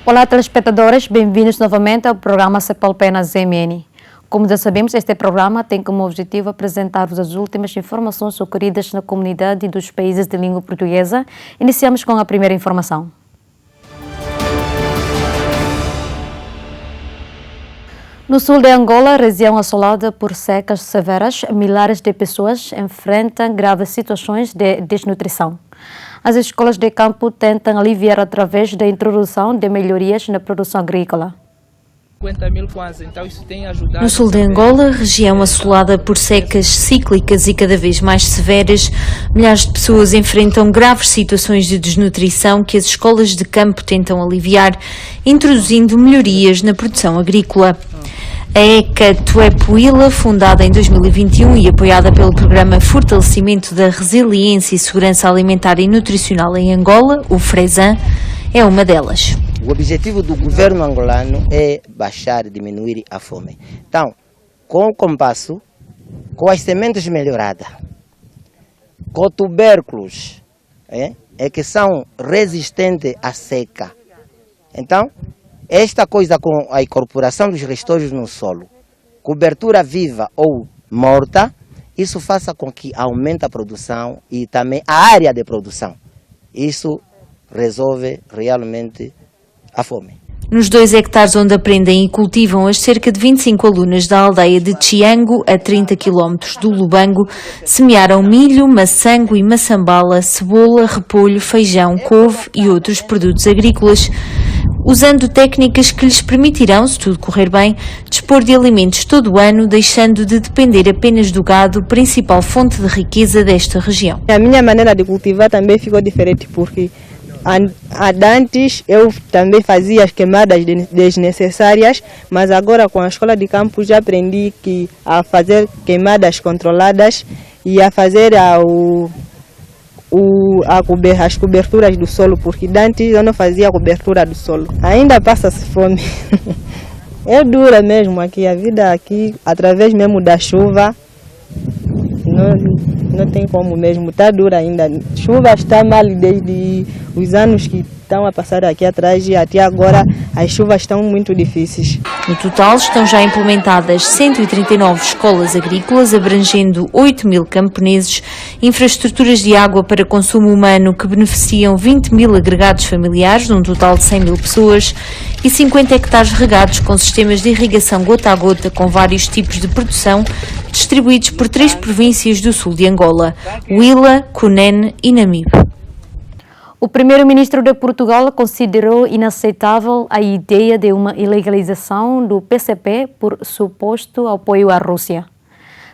Olá, telespectadores, bem-vindos novamente ao programa CEPAL-P na ZMN. Como já sabemos, este programa tem como objetivo apresentar-vos as últimas informações ocorridas na comunidade dos países de língua portuguesa. Iniciamos com a primeira informação. No sul de Angola, região assolada por secas severas, milhares de pessoas enfrentam graves situações de desnutrição. As escolas de campo tentam aliviar através da introdução de melhorias na produção agrícola. 50 mil quase, então isso tem ajudado. No sul de Angola, região assolada por secas cíclicas e cada vez mais severas, milhares de pessoas enfrentam graves situações de desnutrição que as escolas de campo tentam aliviar, introduzindo melhorias na produção agrícola. A ECA Tuepuila, fundada em 2021 e apoiada pelo Programa Fortalecimento da Resiliência e Segurança Alimentar e Nutricional em Angola, o FRESAN, é uma delas. O objetivo do governo angolano é baixar e diminuir a fome. Então, com o compasso, com as sementes melhoradas, com tubérculos que são resistentes à seca. Então, esta coisa com a incorporação dos restauros no solo, cobertura viva ou morta, isso faça com que aumente a produção e também a área de produção. Isso resolve realmente a fome. Nos 2 hectares onde aprendem e cultivam as cerca de 25 alunas da aldeia de Chiango, a 30 km do Lubango, semearam milho, maçango e maçambala, cebola, repolho, feijão, couve e outros produtos agrícolas, usando técnicas que lhes permitirão, se tudo correr bem, dispor de alimentos todo o ano, deixando de depender apenas do gado, principal fonte de riqueza desta região. A minha maneira de cultivar também ficou diferente, porque antes eu também fazia as queimadas desnecessárias, mas agora com a escola de campo já aprendi a fazer queimadas controladas e a fazer as coberturas do solo, porque antes eu não fazia a cobertura do solo. Ainda passa-se fome. É dura mesmo aqui, a vida aqui, através mesmo da chuva, não tem como mesmo, está dura ainda. Chuva está mal desde os anos que estão a passar aqui atrás e até agora as chuvas estão muito difíceis. No total estão já implementadas 139 escolas agrícolas, abrangendo 8 mil camponeses, infraestruturas de água para consumo humano que beneficiam 20 mil agregados familiares, num total de 100 mil pessoas, e 50 hectares regados com sistemas de irrigação gota a gota com vários tipos de produção, distribuídos por 3 províncias do sul de Angola, Huila, Cunene e Namibe. O primeiro-ministro de Portugal considerou inaceitável a ideia de uma ilegalização do PCP por suposto apoio à Rússia.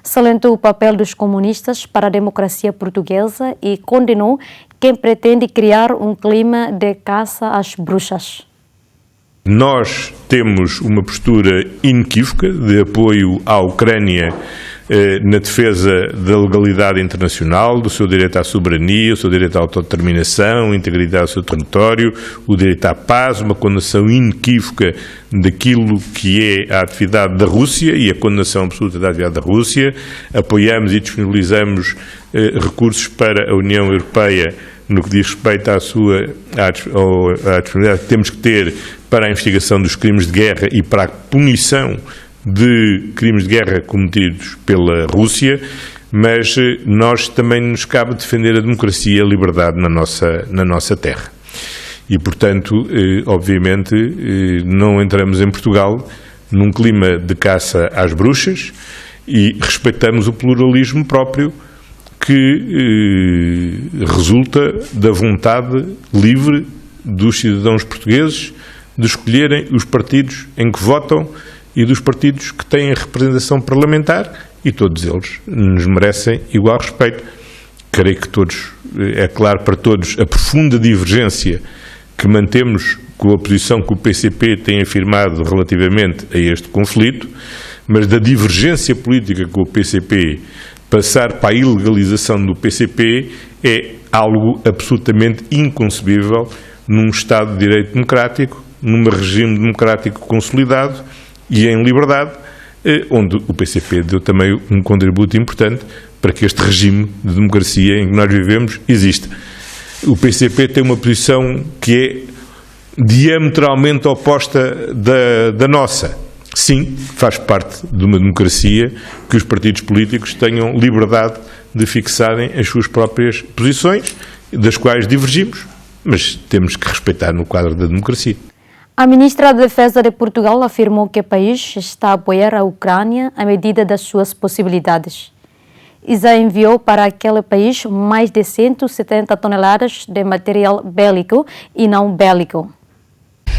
Salientou o papel dos comunistas para a democracia portuguesa e condenou quem pretende criar um clima de caça às bruxas. Nós temos uma postura inequívoca de apoio à Ucrânia na defesa da legalidade internacional, do seu direito à soberania, o seu direito à autodeterminação, a integridade do seu território, o direito à paz, uma condenação inequívoca daquilo que é a atividade da Rússia e a condenação absoluta da atividade da Rússia. Apoiamos e disponibilizamos recursos para a União Europeia no que diz respeito à disponibilidade que temos que ter para a investigação dos crimes de guerra e para a punição de crimes de guerra cometidos pela Rússia, mas nós também nos cabe defender a democracia e a liberdade na nossa terra. E, portanto, obviamente, não entramos em Portugal num clima de caça às bruxas e respeitamos o pluralismo próprio que resulta da vontade livre dos cidadãos portugueses de escolherem os partidos em que votam e dos partidos que têm a representação parlamentar, e todos eles nos merecem igual respeito. Creio que todos, é claro para todos, a profunda divergência que mantemos com a posição que o PCP tem afirmado relativamente a este conflito, mas da divergência política com o PCP passar para a ilegalização do PCP é algo absolutamente inconcebível num Estado de Direito democrático, num regime democrático consolidado e em liberdade, onde o PCP deu também um contributo importante para que este regime de democracia em que nós vivemos exista. O PCP tem uma posição que é diametralmente oposta da nossa. Sim, faz parte de uma democracia que os partidos políticos tenham liberdade de fixarem as suas próprias posições, das quais divergimos, mas temos que respeitar no quadro da democracia. A ministra da Defesa de Portugal afirmou que o país está a apoiar a Ucrânia à medida das suas possibilidades. E já enviou para aquele país mais de 170 toneladas de material bélico e não bélico.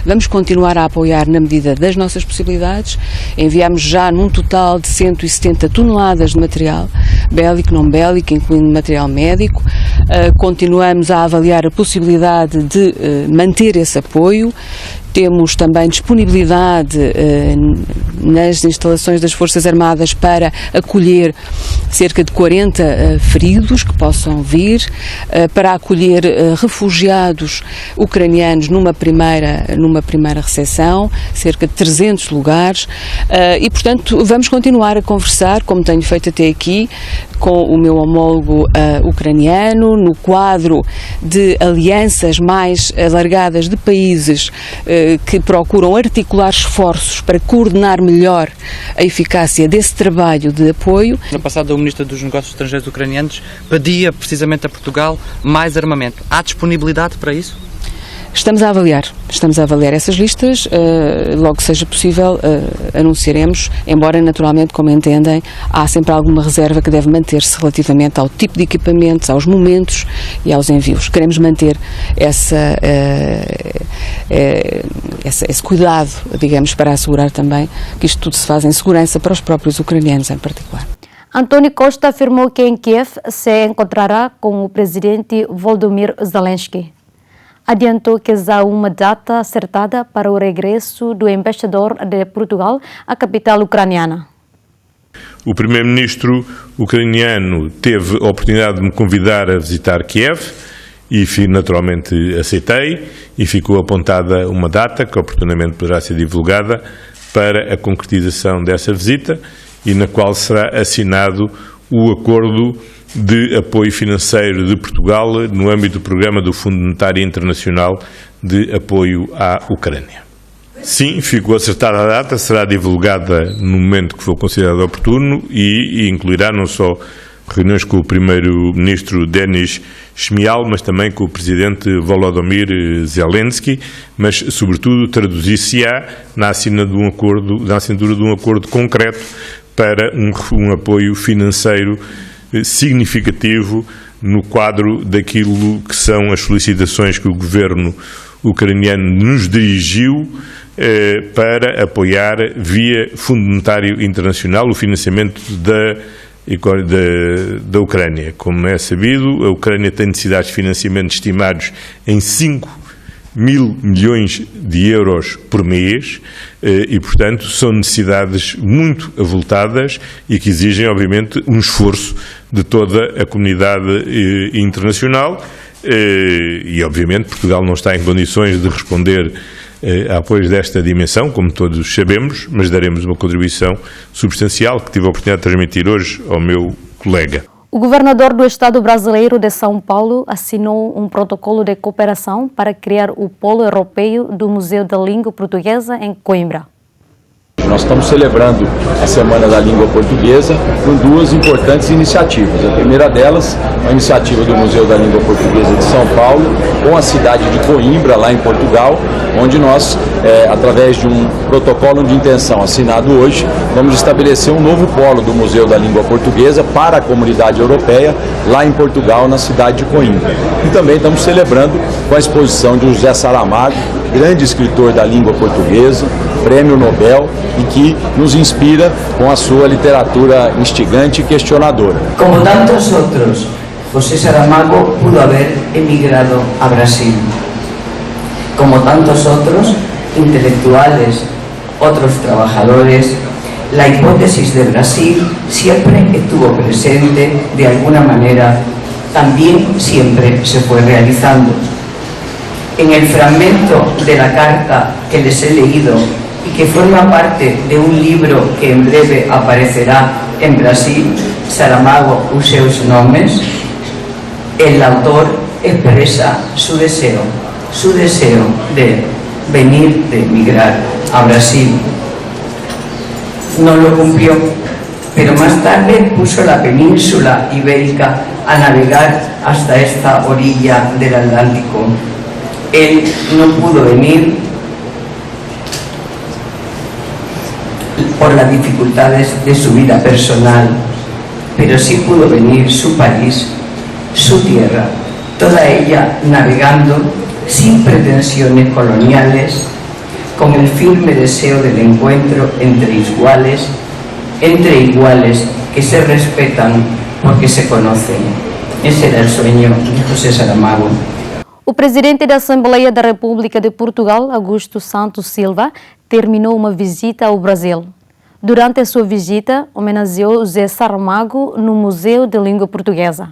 Vamos continuar a apoiar na medida das nossas possibilidades. Enviamos já num total de 170 toneladas de material bélico, não bélico, incluindo material médico. Continuamos a avaliar a possibilidade de manter esse apoio. Temos também disponibilidade nas instalações das Forças Armadas para acolher cerca de 40 feridos que possam vir, para acolher refugiados ucranianos numa primeira recepção, cerca de 300 lugares, e portanto vamos continuar a conversar, como tenho feito até aqui, com o meu homólogo ucraniano, no quadro de alianças mais alargadas de países que procuram articular esforços para coordenar melhor a eficácia desse trabalho de apoio. No passado, o Ministro dos Negócios Estrangeiros ucranianos pedia precisamente a Portugal mais armamento. Há disponibilidade para isso? Estamos a avaliar essas listas, logo que seja possível anunciaremos, embora naturalmente, como entendem, há sempre alguma reserva que deve manter-se relativamente ao tipo de equipamentos, aos momentos e aos envios. Queremos manter esse cuidado, digamos, para assegurar também que isto tudo se faz em segurança para os próprios ucranianos em particular. António Costa afirmou que em Kiev se encontrará com o presidente Volodymyr Zelensky. Adiantou que já há uma data acertada para o regresso do embaixador de Portugal à capital ucraniana. O primeiro-ministro ucraniano teve a oportunidade de me convidar a visitar Kiev e naturalmente aceitei, e ficou apontada uma data que oportunamente poderá ser divulgada para a concretização dessa visita e na qual será assinado o acordo de apoio financeiro de Portugal no âmbito do programa do Fundo Monetário Internacional de apoio à Ucrânia. Sim, ficou acertada a data, será divulgada no momento que for considerado oportuno e incluirá não só reuniões com o primeiro-ministro Denis Shmyhal, mas também com o presidente Volodymyr Zelensky, mas sobretudo traduzir-se-á na assinatura de um acordo concreto para um apoio financeiro significativo no quadro daquilo que são as solicitações que o governo ucraniano nos dirigiu para apoiar via Fundo Monetário Internacional o financiamento da Ucrânia. Como é sabido, a Ucrânia tem necessidades de financiamento estimados em 5 mil milhões de euros por mês e, portanto, são necessidades muito avultadas e que exigem, obviamente, um esforço de toda a comunidade internacional e, obviamente, Portugal não está em condições de responder a apoios desta dimensão, como todos sabemos, mas daremos uma contribuição substancial que tive a oportunidade de transmitir hoje ao meu colega. O governador do Estado brasileiro de São Paulo assinou um protocolo de cooperação para criar o Polo Europeu do Museu da Língua Portuguesa em Coimbra. Nós estamos celebrando a Semana da Língua Portuguesa com duas importantes iniciativas. A primeira delas, a iniciativa do Museu da Língua Portuguesa de São Paulo, com a cidade de Coimbra, lá em Portugal, onde nós, através de um protocolo de intenção assinado hoje, vamos estabelecer um novo polo do Museu da Língua Portuguesa para a comunidade europeia, lá em Portugal, na cidade de Coimbra. E também estamos celebrando com a exposição de José Saramago, grande escritor da língua portuguesa, prêmio Nobel, e que nos inspira com a sua literatura instigante e questionadora. Como tantos outros, José Saramago pudo haber emigrado a Brasil. Como tantos otros intelectuales, otros trabajadores, la hipótesis de Brasil siempre estuvo presente de alguna manera, también siempre se fue realizando. En el fragmento de la carta que les he leído y que forma parte de un libro que en breve aparecerá en Brasil, Saramago, Os seus nomes, el autor expresa su deseo de venir de emigrar a Brasil. No lo cumplió, pero más tarde puso la península ibérica a navegar hasta esta orilla del Atlántico. Él no pudo venir por las dificultades de su vida personal, pero sí pudo venir su país, su tierra, toda ella navegando sin pretensiones coloniales, con el firme deseo del encuentro entre iguales que se respetan porque se conocen. Ese era el sueño de José Saramago. O presidente da Assembleia da República de Portugal, Augusto Santos Silva, terminou uma visita ao Brasil. Durante a sua visita, homenageou José Saramago no Museu de Língua Portuguesa.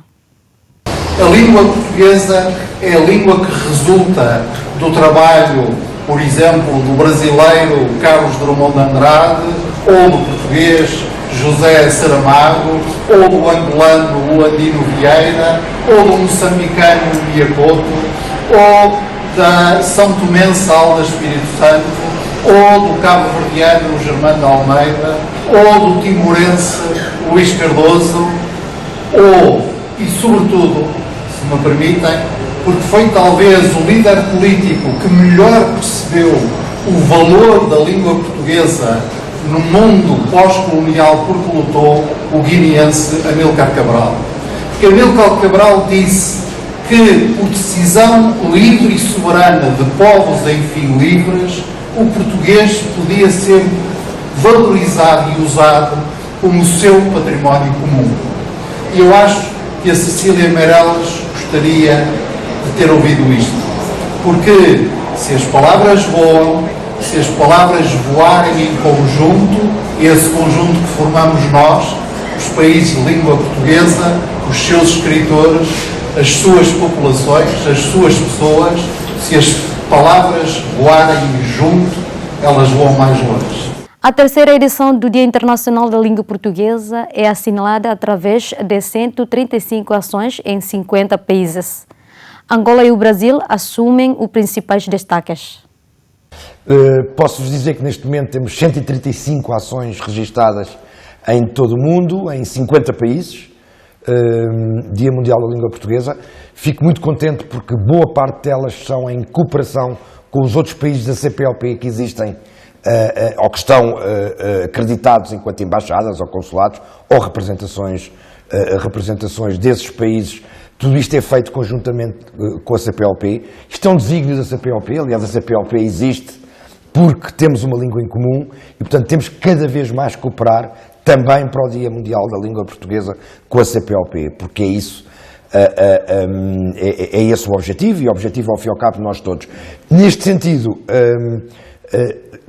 A língua portuguesa é a língua que resulta do trabalho, por exemplo, do brasileiro Carlos Drummond de Andrade, ou do português José Saramago, ou do angolano Luandino Vieira, ou do moçambicano Biacoto, ou da São Tomense Alda Espírito Santo, ou do cabo-verdiano Germano Almeida, ou do timorense Luís Cardoso, ou, e sobretudo, se me permitem, porque foi talvez o líder político que melhor percebeu o valor da língua portuguesa no mundo pós-colonial porque lutou, o guineense Amílcar Cabral. Porque Amílcar Cabral disse que, por decisão livre e soberana de povos enfim livres, o português podia ser valorizado e usado como o seu património comum. E eu acho que a Cecília Meirelles gostaria de ter ouvido isto, porque se as palavras voam, se as palavras voarem em conjunto, esse conjunto que formamos nós, os países de língua portuguesa, os seus escritores, as suas populações, as suas pessoas, se as palavras voarem junto, elas voam mais longe. A terceira edição do Dia Internacional da Língua Portuguesa é assinalada através de 135 ações em 50 países. Angola e o Brasil assumem os principais destaques. Posso-vos dizer que neste momento temos 135 ações registadas em todo o mundo, em 50 países, Dia Mundial da Língua Portuguesa. Fico muito contente porque boa parte delas são em cooperação com os outros países da CPLP que existem ou que estão acreditados enquanto embaixadas ou consulados ou representações desses países. Tudo isto é feito conjuntamente com a CPLP. Isto é um desígnio da CPLP, aliás a CPLP existe porque temos uma língua em comum e, portanto, temos que cada vez mais cooperar também para o Dia Mundial da Língua Portuguesa com a CPLP, porque é isso, é esse o objetivo, e o objetivo ao fim e ao cabo de nós todos. Neste sentido,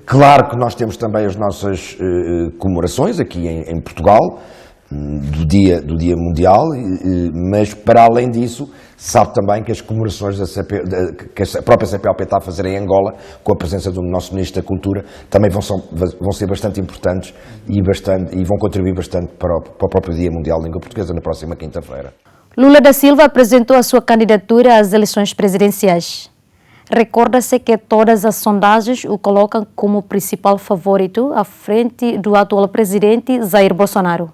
claro que nós temos também as nossas comemorações aqui em Portugal, do Dia Mundial, mas para além disso, sabe também que as comemorações que a própria CPLP está a fazer em Angola, com a presença do nosso Ministro da Cultura, também vão ser bastante importantes e vão contribuir bastante para o próprio Dia Mundial da Língua Portuguesa na próxima quinta-feira. Lula da Silva apresentou a sua candidatura às eleições presidenciais. Recorda-se que todas as sondagens o colocam como principal favorito à frente do atual presidente Jair Bolsonaro.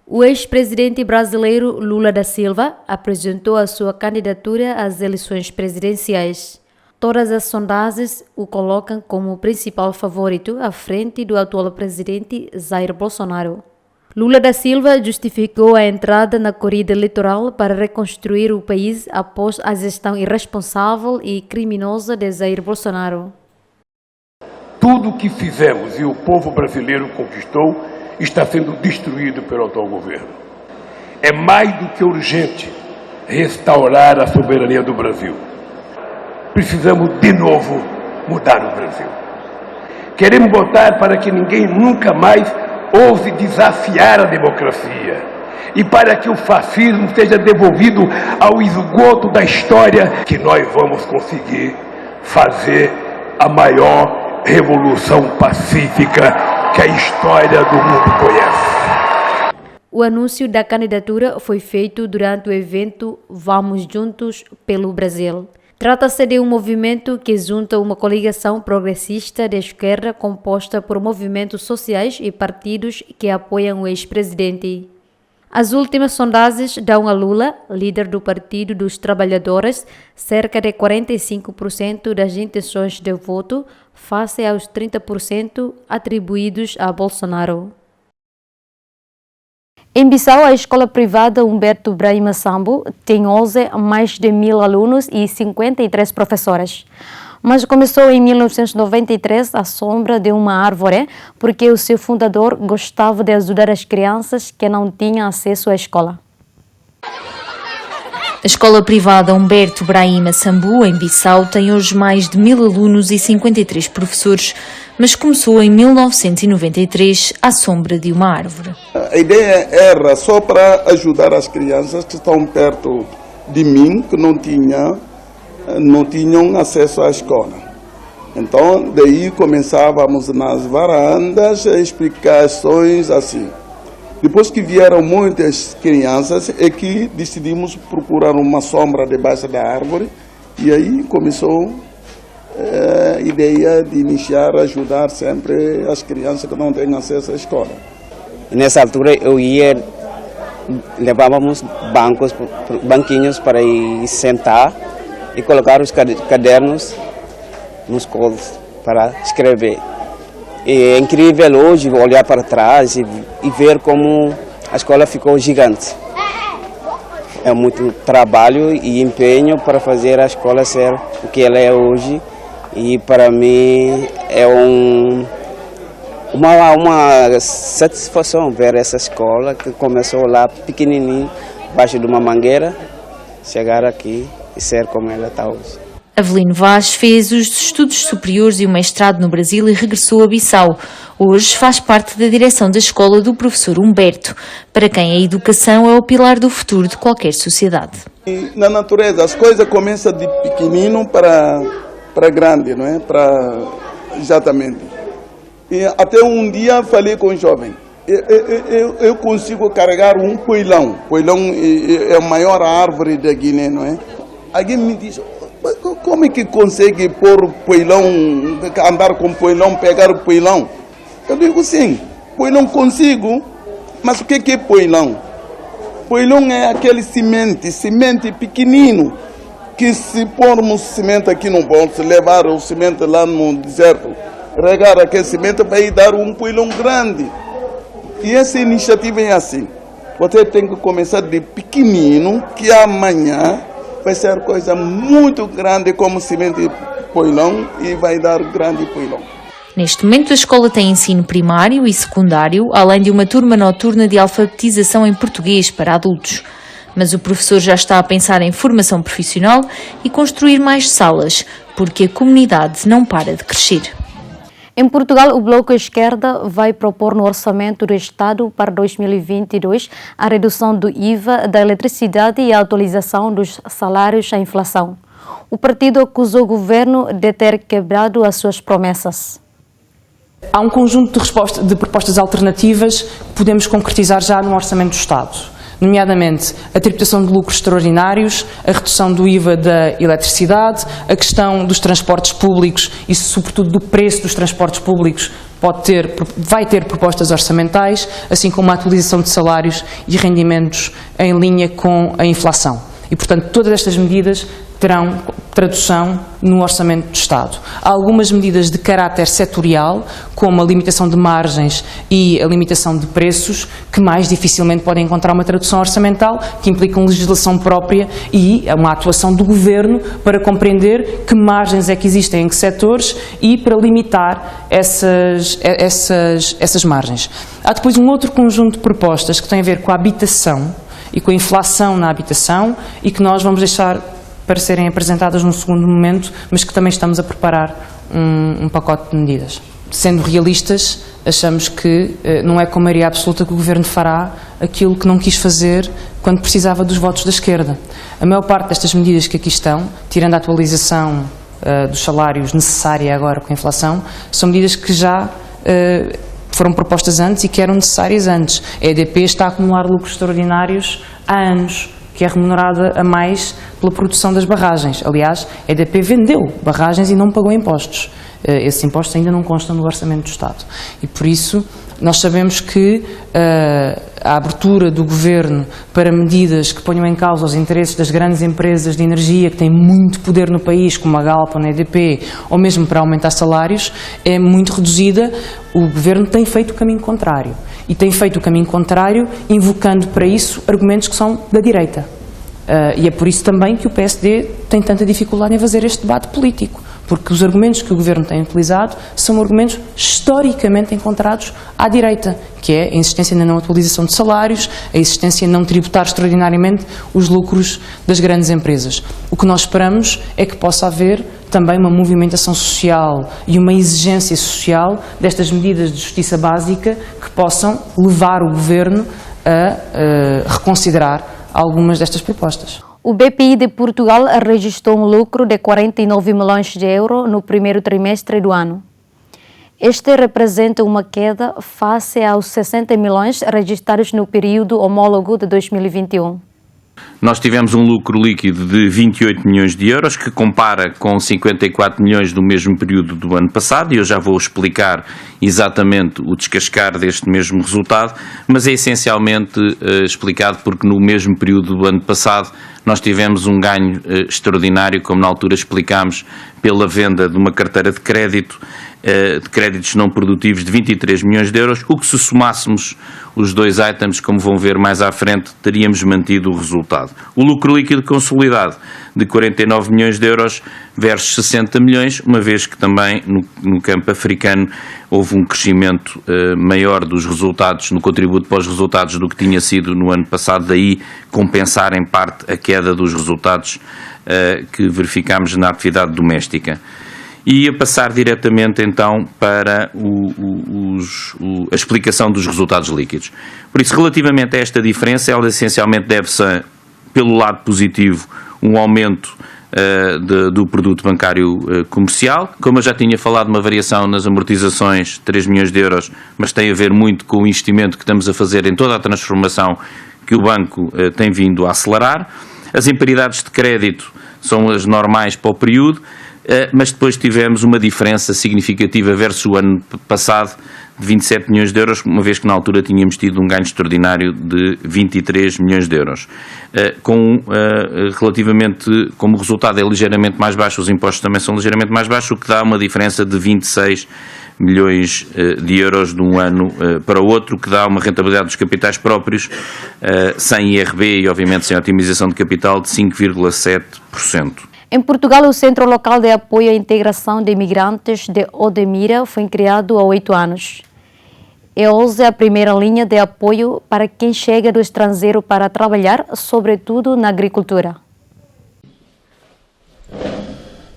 O ex-presidente brasileiro Lula da Silva apresentou a sua candidatura às eleições presidenciais. Todas as sondagens o colocam como principal favorito à frente do atual presidente Jair Bolsonaro. Lula da Silva justificou a entrada na corrida eleitoral para reconstruir o país após a gestão irresponsável e criminosa de Jair Bolsonaro. Tudo o que fizemos e o povo brasileiro conquistou está sendo destruído pelo atual governo. É mais do que urgente restaurar a soberania do Brasil. Precisamos de novo mudar o Brasil. Queremos votar para que ninguém nunca mais ouse desafiar a democracia e para que o fascismo seja devolvido ao esgoto da história, que nós vamos conseguir fazer a maior revolução pacífica que a história do mundo conhece. O anúncio da candidatura foi feito durante o evento Vamos Juntos pelo Brasil, Trata-se de um movimento que junta uma coligação progressista de esquerda composta por movimentos sociais e partidos que apoiam o ex-presidente. As últimas sondagens dão a Lula, líder do Partido dos Trabalhadores, cerca de 45% das intenções de voto, face aos 30% atribuídos a Bolsonaro. Em Bissau, a escola privada Humberto Brahima Sambu tem hoje mais de 1.000 alunos e 53 professores. Mas começou em 1993 à sombra de uma árvore, porque o seu fundador gostava de ajudar as crianças que não tinham acesso à escola. A escola privada Humberto Brahima Sambu, em Bissau, tem hoje mais de 1.000 alunos e 53 professores, mas começou em 1993 à sombra de uma árvore. A ideia era só para ajudar as crianças que estão perto de mim, que não tinham acesso à escola. Então, daí começávamos nas varandas, explicações assim. Depois que vieram muitas crianças, é que decidimos procurar uma sombra debaixo da árvore, e aí começou a ideia de iniciar a ajudar sempre as crianças que não têm acesso à escola. Nessa altura levávamos banquinhos para ir sentar e colocar os cadernos nos colos para escrever. E é incrível hoje olhar para trás e ver como a escola ficou gigante. É muito trabalho e empenho para fazer a escola ser o que ela é hoje. E para mim é uma satisfação ver essa escola que começou lá pequenininho, embaixo de uma mangueira, chegar aqui e ser como ela está hoje. Avelino Vaz fez os estudos superiores e o mestrado no Brasil e regressou a Bissau. Hoje faz parte da direção da escola do professor Humberto, para quem a educação é o pilar do futuro de qualquer sociedade. E na natureza as coisas começam de pequenino para grande, não é? Exatamente. E até um dia falei com um jovem, eu consigo carregar um poilão. Poilão é a maior árvore da Guiné, não é? Alguém me disse, como é que consegue pôr poilão, andar com poilão, pegar o poilão? Eu digo sim, poilão consigo, mas o que é poilão? Poilão é aquele semente pequenino, que se pormos semente aqui no bolso, levar o semente lá no deserto, regar aquele semente, vai dar um poilão grande. E essa iniciativa é assim, você tem que começar de pequenino, que amanhã vai ser coisa muito grande como semente poilão e vai dar grande poilão. Neste momento a escola tem ensino primário e secundário, além de uma turma noturna de alfabetização em português para adultos. Mas o professor já está a pensar em formação profissional e construir mais salas, porque a comunidade não para de crescer. Em Portugal, o Bloco Esquerda vai propor no Orçamento do Estado para 2022 a redução do IVA da eletricidade e a atualização dos salários à inflação. O partido acusou o governo de ter quebrado as suas promessas. Há um conjunto de propostas alternativas que podemos concretizar já no Orçamento do Estado. Nomeadamente a tributação de lucros extraordinários, a redução do IVA da eletricidade, a questão dos transportes públicos e sobretudo do preço dos transportes públicos vai ter propostas orçamentais, assim como a atualização de salários e rendimentos em linha com a inflação. E, portanto, todas estas medidas terão tradução no Orçamento do Estado. Há algumas medidas de caráter setorial, como a limitação de margens e a limitação de preços, que mais dificilmente podem encontrar uma tradução orçamental, que implicam legislação própria e uma atuação do Governo para compreender que margens é que existem em que setores e para limitar essas margens. Há depois um outro conjunto de propostas que tem a ver com a habitação e com a inflação na habitação e que nós vamos deixar para serem apresentadas num segundo momento, mas que também estamos a preparar um pacote de medidas. Sendo realistas, achamos que não é com maioria absoluta que o Governo fará aquilo que não quis fazer quando precisava dos votos da esquerda. A maior parte destas medidas que aqui estão, tirando a atualização dos salários necessária agora com a inflação, são medidas que já foram propostas antes e que eram necessárias antes. A EDP está a acumular lucros extraordinários há anos, que é remunerada a mais pela produção das barragens. Aliás, a EDP vendeu barragens e não pagou impostos. Esses impostos ainda não constam no orçamento do Estado. E por isso nós sabemos que a abertura do Governo para medidas que ponham em causa os interesses das grandes empresas de energia que têm muito poder no país, como a Galp ou a EDP, ou mesmo para aumentar salários, é muito reduzida. O Governo tem feito o caminho contrário. E tem feito o caminho contrário invocando para isso argumentos que são da direita. E é por isso também que o PSD tem tanta dificuldade em fazer este debate político. Porque os argumentos que o Governo tem utilizado são argumentos historicamente encontrados à direita, que é a insistência na não atualização de salários, a insistência em não tributar extraordinariamente os lucros das grandes empresas. O que nós esperamos é que possa haver também uma movimentação social e uma exigência social destas medidas de justiça básica que possam levar o Governo a reconsiderar algumas destas propostas. O BPI de Portugal registrou um lucro de 49 milhões de euros no primeiro trimestre do ano. Este representa uma queda face aos 60 milhões registrados no período homólogo de 2021. Nós tivemos um lucro líquido de 28 milhões de euros, que compara com 54 milhões do mesmo período do ano passado, e eu já vou explicar exatamente o descascar deste mesmo resultado, mas é essencialmente explicado porque no mesmo período do ano passado nós tivemos um ganho extraordinário, como na altura explicámos, pela venda de uma carteira de créditos não produtivos de 23 milhões de euros, o que se somássemos os dois items, como vão ver mais à frente, teríamos mantido o resultado. O lucro líquido consolidado de 49 milhões de euros versus 60 milhões, uma vez que também no campo africano houve um crescimento maior dos resultados, no contributo para os resultados do que tinha sido no ano passado, daí compensar em parte a queda dos resultados que verificámos na atividade doméstica. E a passar diretamente então para a explicação dos resultados líquidos. Por isso, relativamente a esta diferença, ela essencialmente deve-se, pelo lado positivo, um aumento do produto bancário comercial. Como eu já tinha falado, uma variação nas amortizações, 3 milhões de euros, mas tem a ver muito com o investimento que estamos a fazer em toda a transformação que o banco tem vindo a acelerar. As imparidades de crédito são as normais para o período, mas depois tivemos uma diferença significativa versus o ano passado de 27 milhões de euros, uma vez que na altura tínhamos tido um ganho extraordinário de 23 milhões de euros. Relativamente, como o resultado é ligeiramente mais baixo, os impostos também são ligeiramente mais baixos, o que dá uma diferença de 26 milhões de euros de um ano para o outro, que dá uma rentabilidade dos capitais próprios sem IRB e obviamente sem otimização de capital de 5,7%. Em Portugal, o Centro Local de Apoio à Integração de Imigrantes de Odmira foi criado há 8 anos. É hoje a primeira linha de apoio para quem chega do estrangeiro para trabalhar, sobretudo na agricultura.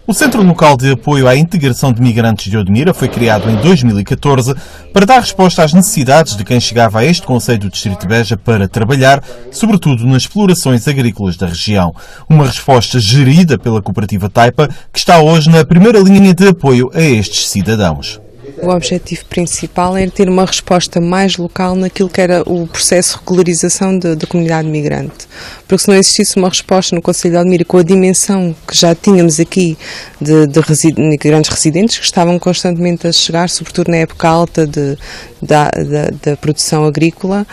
O Centro Local de Apoio à Integração de Migrantes de Odmira foi criado em 2014 para dar resposta às necessidades de quem chegava a este concelho do distrito de Beja para trabalhar, sobretudo nas explorações agrícolas da região. Uma resposta gerida pela cooperativa Taipa, que está hoje na primeira linha de apoio a estes cidadãos. O objetivo principal era ter uma resposta mais local naquilo que era o processo de regularização da comunidade migrante. Porque se não existisse uma resposta no Concelho de Odmira com a dimensão que já tínhamos aqui de grandes residentes que estavam constantemente a chegar, sobretudo na época alta da produção agrícola,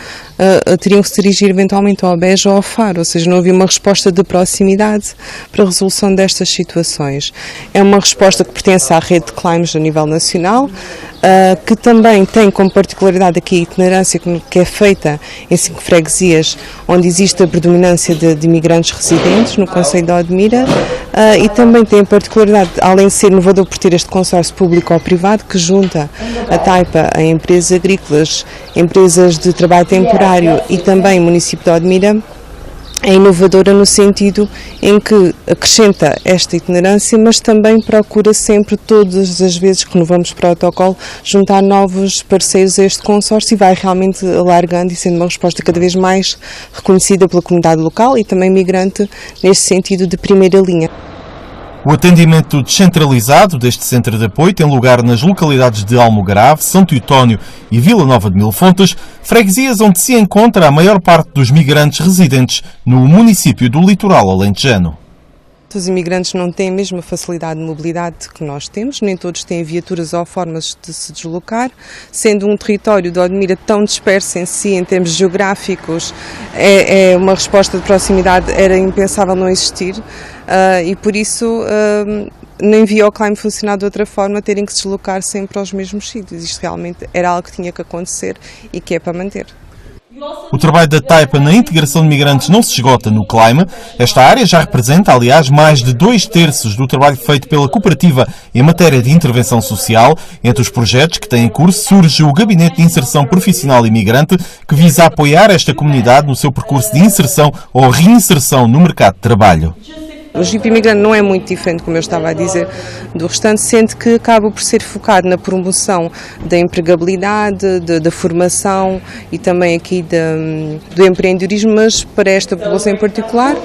teriam que se dirigir eventualmente ao Beja ou ao Faro, ou seja, não havia uma resposta de proximidade para a resolução destas situações. É uma resposta que pertence à rede de Climes a nível nacional, que também tem como particularidade aqui a itinerância que é feita em 5 freguesias, onde existe a predominância de imigrantes residentes no Concelho de Odmira, e também tem a particularidade, além de ser inovador por ter este consórcio público ou privado, que junta a Taipa a empresas agrícolas, empresas de trabalho temporário e também o município de Odmira, é inovadora no sentido em que acrescenta esta itinerância, mas também procura sempre, todas as vezes que renovamos o protocolo, juntar novos parceiros a este consórcio e vai realmente alargando e sendo uma resposta cada vez mais reconhecida pela comunidade local e também migrante neste sentido de primeira linha. O atendimento descentralizado deste centro de apoio tem lugar nas localidades de Almograve, São Teotónio e Vila Nova de Mil Fontes, freguesias onde se encontra a maior parte dos migrantes residentes no município do litoral alentejano. os imigrantes não têm a mesma facilidade de mobilidade que nós temos, nem todos têm viaturas ou formas de se deslocar, sendo um território de Odmira tão disperso em si, em termos geográficos, uma resposta de proximidade era impensável não existir, e por isso nem via o Climb funcionar de outra forma, terem que se deslocar sempre aos mesmos sítios. Isto realmente era algo que tinha que acontecer e que é para manter. O trabalho da Taipa na integração de migrantes não se esgota no Climb. Esta área já representa, aliás, mais de 2/3 do trabalho feito pela cooperativa em matéria de intervenção social. Entre os projetos que têm em curso surge o Gabinete de Inserção Profissional Imigrante, que visa apoiar esta comunidade no seu percurso de inserção ou reinserção no mercado de trabalho. O GIP Imigrante não é muito diferente, como eu estava a dizer, do restante, sendo que acaba por ser focado na promoção da empregabilidade, da formação e também aqui do empreendedorismo, mas para esta população em particular.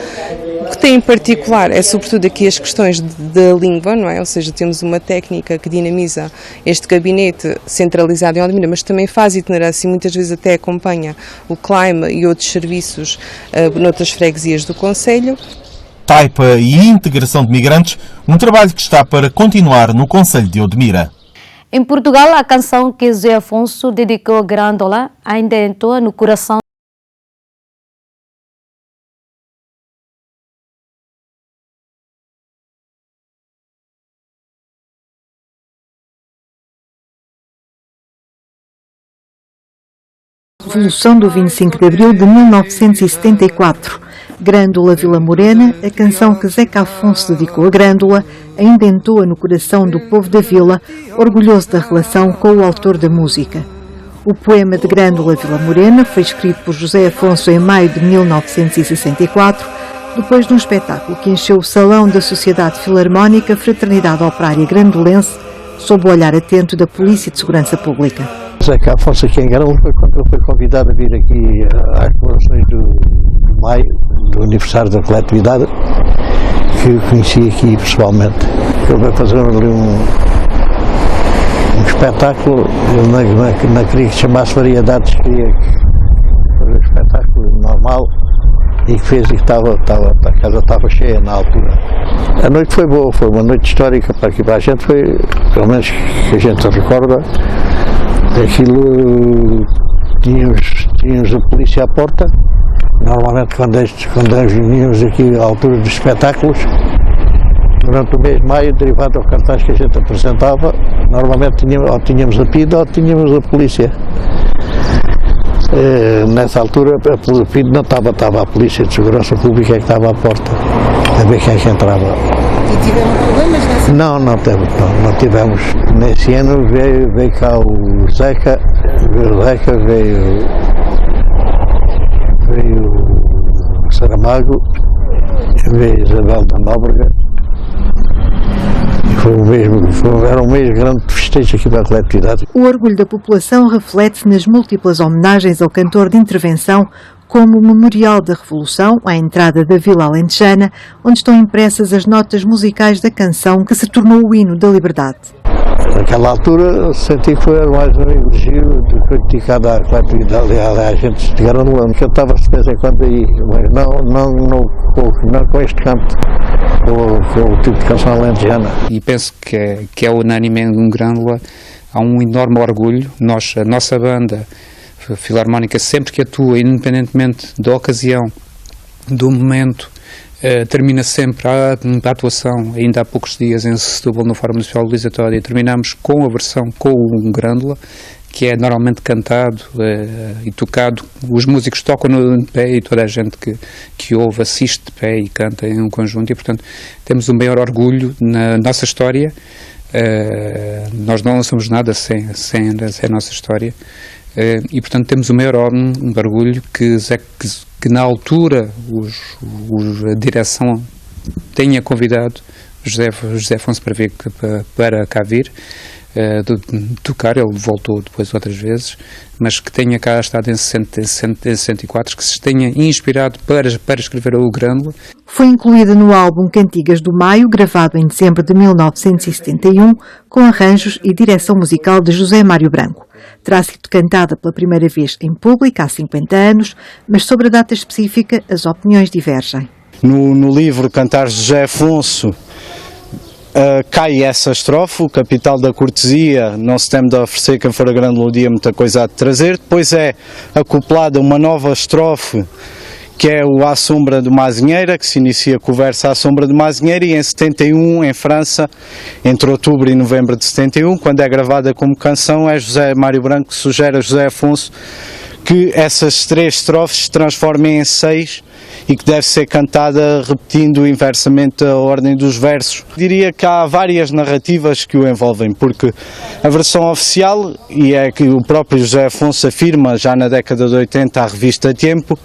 O que tem em particular é sobretudo aqui as questões da língua, não é? Ou seja, temos uma técnica que dinamiza este gabinete centralizado em Odmira, mas também faz itinerância e muitas vezes até acompanha o Climb e outros serviços noutras freguesias do concelho. Taipa e integração de migrantes, um trabalho que está para continuar no concelho de Odmira. Em Portugal, a canção que José Afonso dedicou a Grândola ainda entoa no coração. Revolução do 25 de Abril de 1974. Grândola Vila Morena, a canção que Zeca Afonso dedicou a Grândola, ainda entoa no coração do povo da vila, orgulhoso da relação com o autor da música. O poema de Grândola Vila Morena foi escrito por José Afonso em maio de 1964, depois de um espetáculo que encheu o salão da Sociedade Filarmónica Fraternidade Operária Grandolense, sob o olhar atento da Polícia de Segurança Pública. Zeca Afonso aqui em Grândola, quando foi convidado a vir aqui às comemorações do maio, do aniversário da coletividade, que eu conheci aqui pessoalmente. Ele vai fazer ali um espetáculo, eu não queria que chamasse variedades, queria fazer um espetáculo normal, e que fez e que a casa estava cheia na altura. A noite foi boa, foi uma noite histórica para aqui para a gente, foi, pelo menos que a gente recorda, aquilo, tínhamos a polícia à porta. Normalmente quando vínhamos aqui à altura dos espetáculos, durante o mês de maio, derivado aos cartazes que a gente apresentava, normalmente tínhamos a PIDE ou tínhamos a polícia. Nessa altura a PIDE não estava a Polícia de Segurança Pública que estava à porta, a ver quem é que entrava. E tiveram problemas nessa? Não tivemos. Nesse ano veio cá o Zeca veio o Saramago, veio Isabel da Nóbrega, e era um mês grande de festejo aqui da coletividade. O orgulho da população reflete-se nas múltiplas homenagens ao cantor de intervenção, como o Memorial da Revolução, à entrada da Vila Alentejana, onde estão impressas as notas musicais da canção que se tornou o hino da liberdade. Naquela altura senti que foi mais um elogio dedicado à coletividade, à gente de Grândola, que eu estava de vez em quando aí, mas não com este canto, com o tipo de canção alentejana. E penso que é unânime em Grândola, há um enorme orgulho. A nossa banda filarmónica, sempre que atua, independentemente da ocasião, do momento, termina sempre a atuação, ainda há poucos dias em Setúbal, no Fórum Municipal de Lisatória, terminamos com a versão com o Grândola, que é normalmente cantado e tocado. Os músicos tocam de pé e toda a gente que ouve assiste de pé e canta em um conjunto, e portanto temos o maior orgulho na nossa história. Nós não somos nada sem a nossa história. E portanto temos o maior orgulho que na altura a direção tenha convidado José Afonso para vir para cá vir tocar. Ele voltou depois outras vezes, mas que tenha cá estado em 64, que se tenha inspirado para escrever o Grândola. Foi incluída no álbum Cantigas do Maio, gravado em dezembro de 1971, com arranjos e direção musical de José Mário Branco. Terá sido cantada pela primeira vez em público há 50 anos, mas sobre a data específica as opiniões divergem. no livro Cantares de José Afonso, cai essa estrofe: o capital da cortesia, não se teme de oferecer quem for a grande dia, muita coisa há de trazer. Depois é acoplada uma nova estrofe, que é o À Sombra de uma Azinheira, que se inicia com o verso À Sombra de uma Azinheira, e em 71, em França, entre outubro e novembro de 71, quando é gravada como canção, é José Mário Branco que sugere a José Afonso que essas 3 estrofes se transformem em 6 e que deve ser cantada repetindo inversamente a ordem dos versos. Diria que há várias narrativas que o envolvem, porque a versão oficial, e é que o próprio José Afonso afirma já na década de 80 à revista Tempo,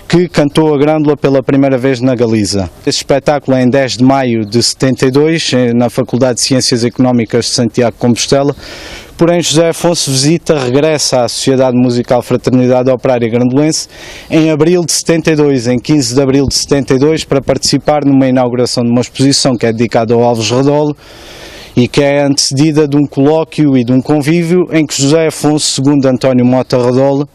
que cantou a Grândola pela primeira vez na Galiza. Este espetáculo é em 10 de maio de 72, na Faculdade de Ciências Económicas de Santiago de Compostela, porém José Afonso regressa à Sociedade Musical Fraternidade Operária Grandolense em abril de 72, em 15 de abril de 72, para participar numa inauguração de uma exposição que é dedicada ao Alves Redolo e que é antecedida de um colóquio e de um convívio em que José Afonso, segundo António Mota Redolo,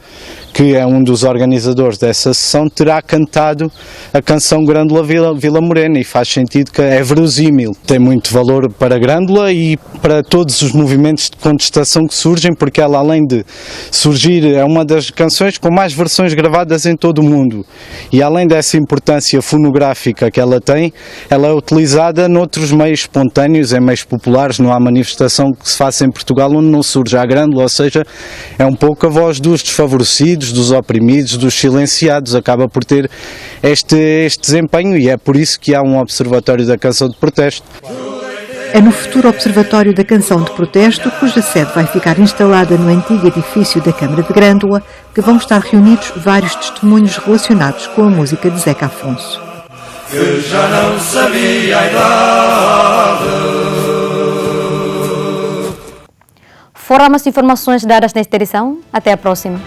que é um dos organizadores dessa sessão, terá cantado a canção Grândola Vila Morena, e faz sentido que é verosímil. Tem muito valor para a Grândola e para todos os movimentos de contestação que surgem, porque ela, além de surgir, é uma das canções com mais versões gravadas em todo o mundo, e além dessa importância fonográfica que ela tem, ela é utilizada noutros meios espontâneos, em meios populares. Não há manifestação que se faça em Portugal onde não surge a Grândola, ou seja, é um pouco a voz dos desfavorecidos, dos oprimidos, dos silenciados, acaba por ter este desempenho, e é por isso que há um Observatório da Canção de Protesto. É no futuro Observatório da Canção de Protesto, cuja sede vai ficar instalada no antigo edifício da Câmara de Grândola, que vão estar reunidos vários testemunhos relacionados com a música de Zeca Afonso. Que já não sabia a idade. Foram as informações dadas nesta edição. Até a próxima.